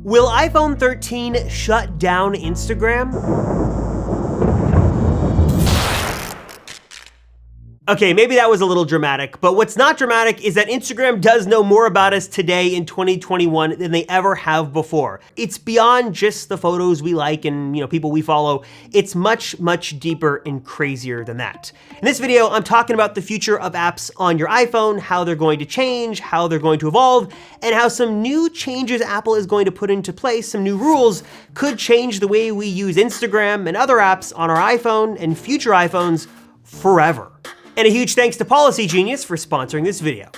Will iPhone 13 shut down Instagram? Okay, maybe that was a little dramatic, but what's not dramatic is that Instagram does know more about us today in 2021 than they ever have before. It's beyond just the photos we like and, people we follow. It's much, much deeper and crazier than that. In this video, I'm talking about the future of apps on your iPhone, how they're going to change, how they're going to evolve, and how some new changes Apple is going to put into place, some new rules, could change the way we use Instagram and other apps on our iPhone and future iPhones forever. And a huge thanks to Policy Genius for sponsoring this video.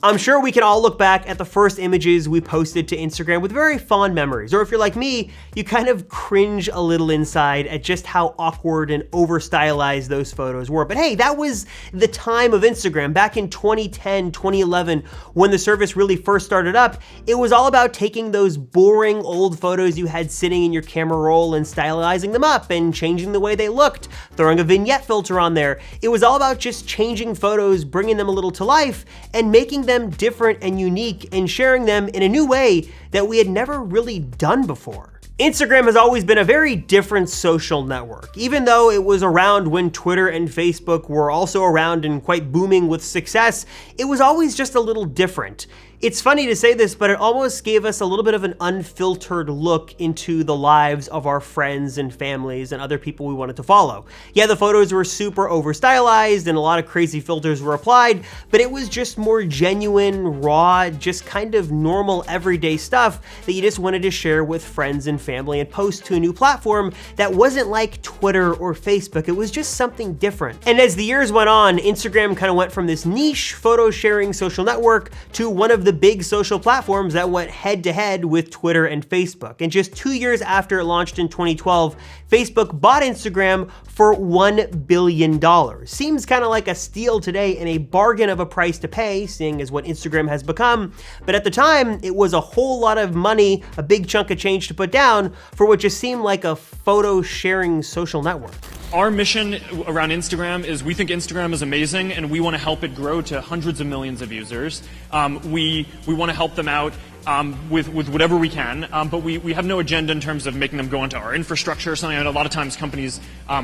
I'm sure we can all look back at the first images we posted to Instagram with very fond memories, or if you're like me, you kind of cringe a little inside at just how awkward and over-stylized those photos were. But hey, that was the time of Instagram. Back in 2010, 2011, when the service really first started up, it was all about taking those boring old photos you had sitting in your camera roll and stylizing them up and changing the way they looked, throwing a vignette filter on there. It was all about just changing photos, bringing them a little to life, and making them different and unique and sharing them in a new way that we had never really done before. Instagram has always been a very different social network. Even though it was around when Twitter and Facebook were also around and quite booming with success, it was always just a little different. It's funny to say this, but it almost gave us a little bit of an unfiltered look into the lives of our friends and families and other people we wanted to follow. Yeah, the photos were super over-stylized and a lot of crazy filters were applied, but it was just more genuine, raw, just kind of normal everyday stuff that you just wanted to share with friends and family and post to a new platform that wasn't like Twitter or Facebook. It was just something different. And as the years went on, Instagram kind of went from this niche photo sharing social network to one of the big social platforms that went head to head with Twitter and Facebook. And just 2 years after it launched in 2012, Facebook bought Instagram for $1 billion. Seems kind of like a steal today and a bargain of a price to pay, seeing as what Instagram has become. But at the time, it was a whole lot of money, a big chunk of change to put down for what just seemed like a photo sharing social network. Our mission around Instagram is we think Instagram is amazing and we want to help it grow to hundreds of millions of users. We want to help them out with whatever we can, but we have no agenda in terms of making them go into our infrastructure or something. I mean, a lot of times companies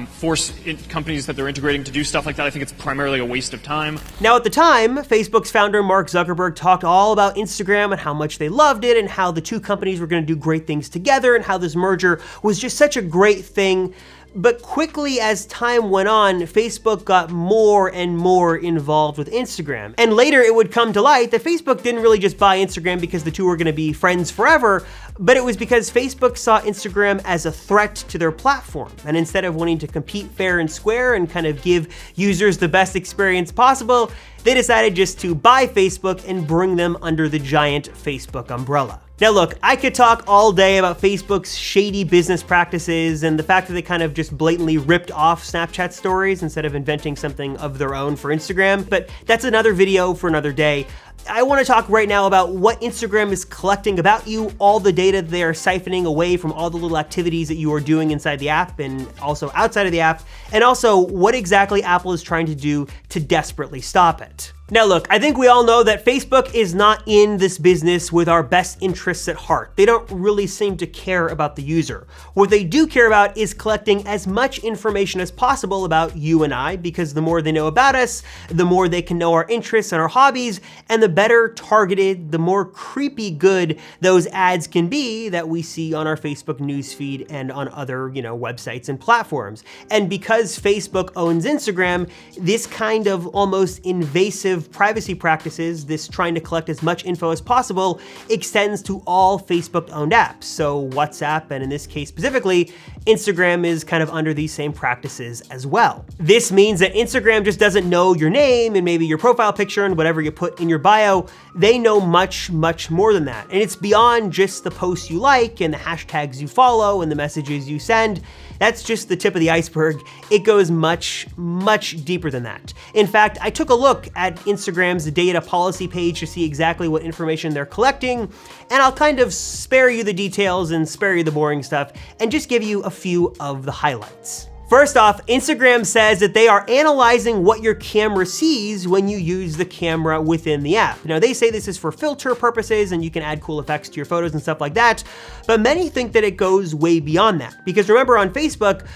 force companies that they're integrating to do stuff like that. I think it's primarily a waste of time. Now at the time, Facebook's founder Mark Zuckerberg talked all about Instagram and how much they loved it and how the two companies were going to do great things together and how this merger was just such a great thing. But quickly as time went on, Facebook got more and more involved with Instagram. And later it would come to light that Facebook didn't really just buy Instagram because the two were gonna be friends forever, but it was because Facebook saw Instagram as a threat to their platform. And instead of wanting to compete fair and square and kind of give users the best experience possible, they decided just to buy Facebook and bring them under the giant Facebook umbrella. Now look, I could talk all day about Facebook's shady business practices and the fact that they kind of just blatantly ripped off Snapchat stories instead of inventing something of their own for Instagram, but that's another video for another day. I want to talk right now about what Instagram is collecting about you, all the data they are siphoning away from all the little activities that you are doing inside the app and also outside of the app, and also what exactly Apple is trying to do to desperately stop it. Now look, I think we all know that Facebook is not in this business with our best interests at heart. They don't really seem to care about the user. What they do care about is collecting as much information as possible about you and I, because the more they know about us, the more they can know our interests and our hobbies, and the better targeted, the more creepy good those ads can be that we see on our Facebook newsfeed and on other, websites and platforms. And because Facebook owns Instagram, this kind of almost invasive privacy practices, this trying to collect as much info as possible, extends to all Facebook-owned apps. So WhatsApp, and in this case specifically, Instagram is kind of under these same practices as well. This means that Instagram just doesn't know your name and maybe your profile picture and whatever you put in your bio. They know much, much more than that. And it's beyond just the posts you like and the hashtags you follow and the messages you send. That's just the tip of the iceberg. It goes much, much deeper than that. In fact, I took a look at Instagram's data policy page to see exactly what information they're collecting, and I'll kind of spare you the details and spare you the boring stuff and just give you a few of the highlights. First off, Instagram says that they are analyzing what your camera sees when you use the camera within the app. Now, they say this is for filter purposes and you can add cool effects to your photos and stuff like that, but many think that it goes way beyond that. Because remember on Facebook,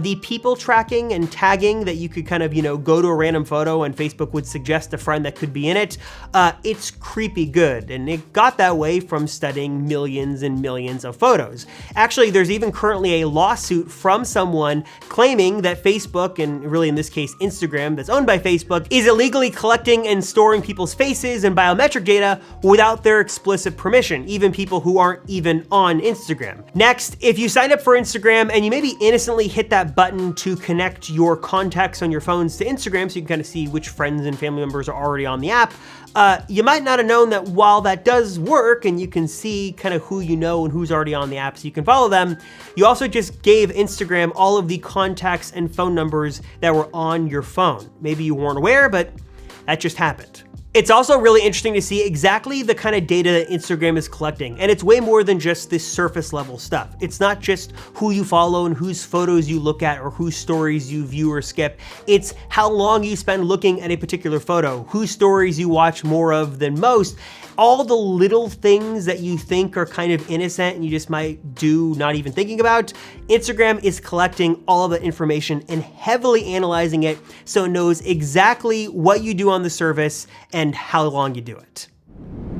the people tracking and tagging that you could kind of, go to a random photo and Facebook would suggest a friend that could be in it, it's creepy good. And it got that way from studying millions and millions of photos. Actually, there's even currently a lawsuit from someone claiming that Facebook, and really in this case Instagram that's owned by Facebook, is illegally collecting and storing people's faces and biometric data without their explicit permission, even people who aren't even on Instagram. Next, if you signed up for Instagram and you maybe innocently hit that button to connect your contacts on your phones to Instagram so you can kind of see which friends and family members are already on the app, you might not have known that while that does work and you can see kind of who you know and who's already on the app so you can follow them, you also just gave Instagram all of the contacts and phone numbers that were on your phone. Maybe you weren't aware, but that just happened. It's also really interesting to see exactly the kind of data that Instagram is collecting, and it's way more than just this surface level stuff. It's not just who you follow and whose photos you look at or whose stories you view or skip. It's how long you spend looking at a particular photo, whose stories you watch more of than most, all the little things that you think are kind of innocent and you just might do not even thinking about. Instagram is collecting all of the information and heavily analyzing it so it knows exactly what you do on the service and how long you do it.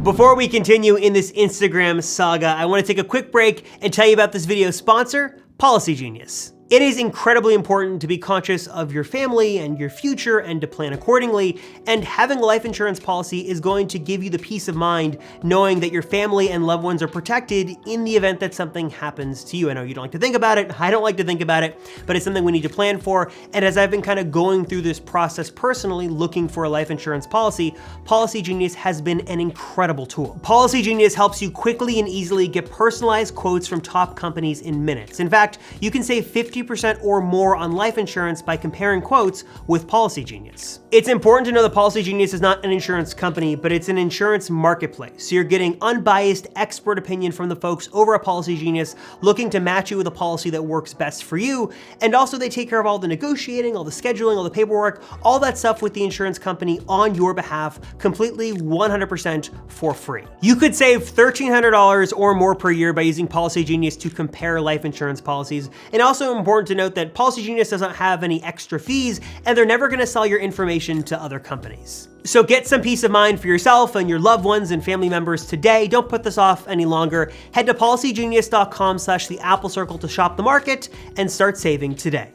Before we continue in this Instagram saga, I want to take a quick break and tell you about this video's sponsor, Policy Genius. It is incredibly important to be conscious of your family and your future and to plan accordingly, and having a life insurance policy is going to give you the peace of mind knowing that your family and loved ones are protected in the event that something happens to you. I know you don't like to think about it, I don't like to think about it, but it's something we need to plan for, and as I've been kind of going through this process personally, looking for a life insurance policy, Policy Genius has been an incredible tool. Policy Genius helps you quickly and easily get personalized quotes from top companies in minutes. In fact, you can save 50% or more on life insurance by comparing quotes with Policy Genius. It's important to know that Policy Genius is not an insurance company, but it's an insurance marketplace. So you're getting unbiased expert opinion from the folks over at Policy Genius looking to match you with a policy that works best for you. And also they take care of all the negotiating, all the scheduling, all the paperwork, all that stuff with the insurance company on your behalf, completely 100% for free. You could save $1,300 or more per year by using Policy Genius to compare life insurance policies. And also important to note that Policy Genius doesn't have any extra fees, and they're never gonna sell your information to other companies. So get some peace of mind for yourself and your loved ones and family members today. Don't put this off any longer. Head to policygenius.com/theAppleCircle to shop the market and start saving today.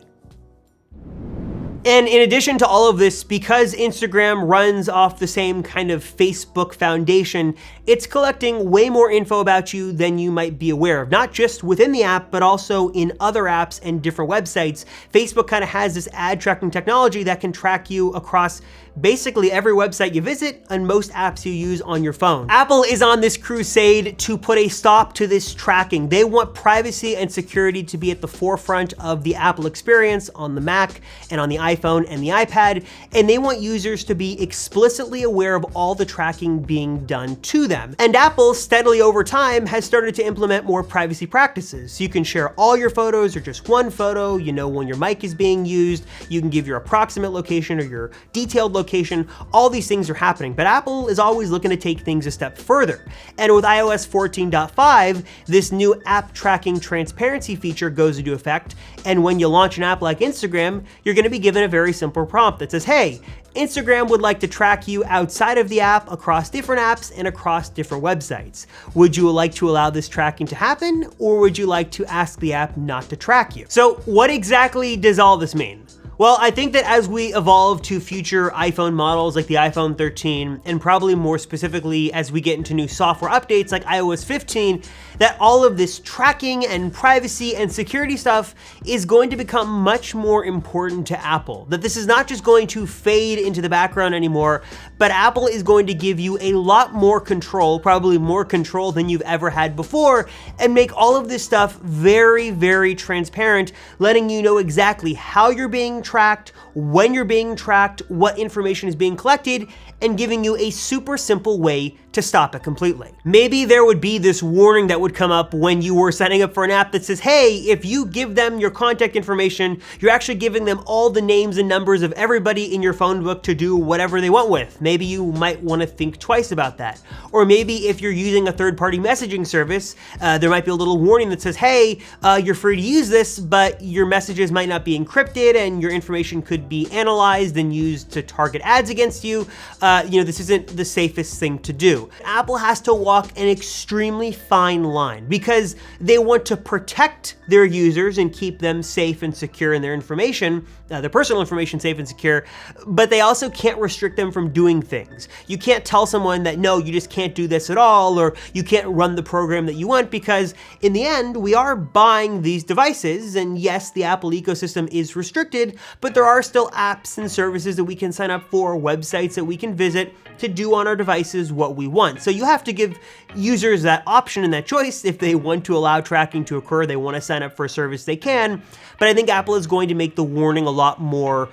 And in addition to all of this, because Instagram runs off the same kind of Facebook foundation, it's collecting way more info about you than you might be aware of, not just within the app, but also in other apps and different websites. Facebook kind of has this ad tracking technology that can track you across basically every website you visit and most apps you use on your phone. Apple is on this crusade to put a stop to this tracking. They want privacy and security to be at the forefront of the Apple experience on the Mac and on the iPhone and the iPad, and they want users to be explicitly aware of all the tracking being done to them. And Apple steadily over time has started to implement more privacy practices. So you can share all your photos or just one photo, you know when your mic is being used, you can give your approximate location or your detailed location, all these things are happening, but Apple is always looking to take things a step further. And with iOS 14.5, this new app tracking transparency feature goes into effect, and when you launch an app like Instagram, you're gonna be given a very simple prompt that says, hey, Instagram would like to track you outside of the app across different apps and across different websites. Would you like to allow this tracking to happen, or would you like to ask the app not to track you? So what exactly does all this mean? Well, I think that as we evolve to future iPhone models like the iPhone 13, and probably more specifically as we get into new software updates like iOS 15, that all of this tracking and privacy and security stuff is going to become much more important to Apple. That this is not just going to fade into the background anymore, but Apple is going to give you a lot more control, probably more control than you've ever had before, and make all of this stuff very, very transparent, letting you know exactly how you're being tracked, when you're being tracked, what information is being collected, and giving you a super simple way to stop it completely. Maybe there would be this warning that would come up when you were signing up for an app that says, hey, if you give them your contact information, you're actually giving them all the names and numbers of everybody in your phone book to do whatever they want with. Maybe you might want to think twice about that. Or maybe if you're using a third-party messaging service, there might be a little warning that says, hey, you're free to use this, but your messages might not be encrypted and your information could be analyzed and used to target ads against you. This isn't the safest thing to do. Apple has to walk an extremely fine line because they want to protect their users and keep them safe and secure in their information, their personal information safe and secure, but they also can't restrict them from doing things. You can't tell someone that, no, you just can't do this at all, or you can't run the program that you want, because in the end, we are buying these devices, and yes, the Apple ecosystem is restricted, but there are still apps and services that we can sign up for, websites that we can visit to do on our devices what we want. So you have to give users that option and that choice. If they want to allow tracking to occur, they want to sign up for a service, they can. But I think Apple is going to make the warning a lot more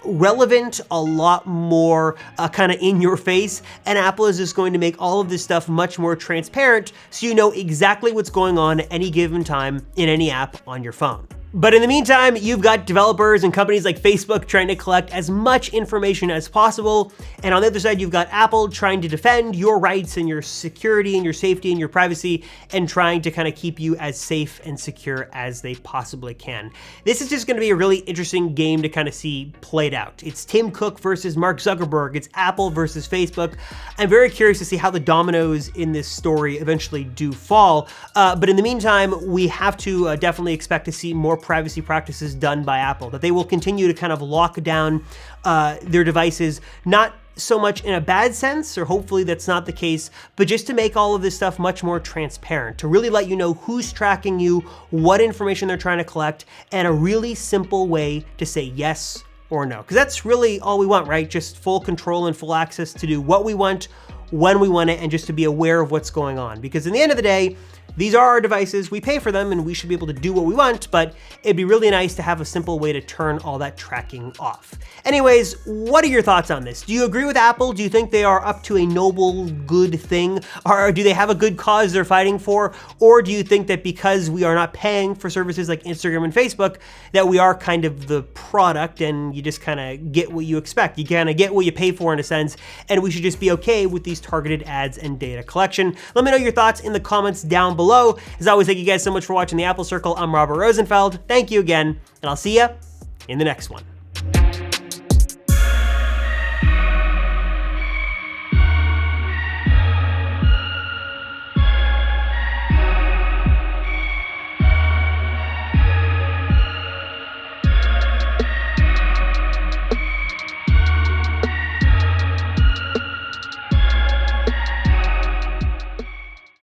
relevant, a lot more kind of in your face, and Apple is just going to make all of this stuff much more transparent so you know exactly what's going on at any given time in any app on your phone. But in the meantime, you've got developers and companies like Facebook trying to collect as much information as possible. And on the other side, you've got Apple trying to defend your rights and your security and your safety and your privacy and trying to kind of keep you as safe and secure as they possibly can. This is just going to be a really interesting game to kind of see played out. It's Tim Cook versus Mark Zuckerberg. It's Apple versus Facebook. I'm very curious to see how the dominoes in this story eventually do fall. But in the meantime, we have to definitely expect to see more privacy practices done by Apple, that they will continue to kind of lock down their devices, not so much in a bad sense, or hopefully that's not the case, but just to make all of this stuff much more transparent, to really let you know who's tracking you, what information they're trying to collect, and a really simple way to say yes or no. Because that's really all we want, right? Just full control and full access to do what we want, when we want it, and just to be aware of what's going on. Because in the end of the day, these are our devices, we pay for them, and we should be able to do what we want, but it'd be really nice to have a simple way to turn all that tracking off. Anyways, what are your thoughts on this? Do you agree with Apple? Do you think they are up to a noble, good thing? Or do they have a good cause they're fighting for? Or do you think that because we are not paying for services like Instagram and Facebook, that we are kind of the product and you just kind of get what you expect? You kind of get what you pay for in a sense, and we should just be okay with these targeted ads and data collection. Let me know your thoughts in the comments down below. As always, thank you guys so much for watching the Apple Circle. I'm Robert Rosenfeld. Thank you again, and I'll see you in the next one.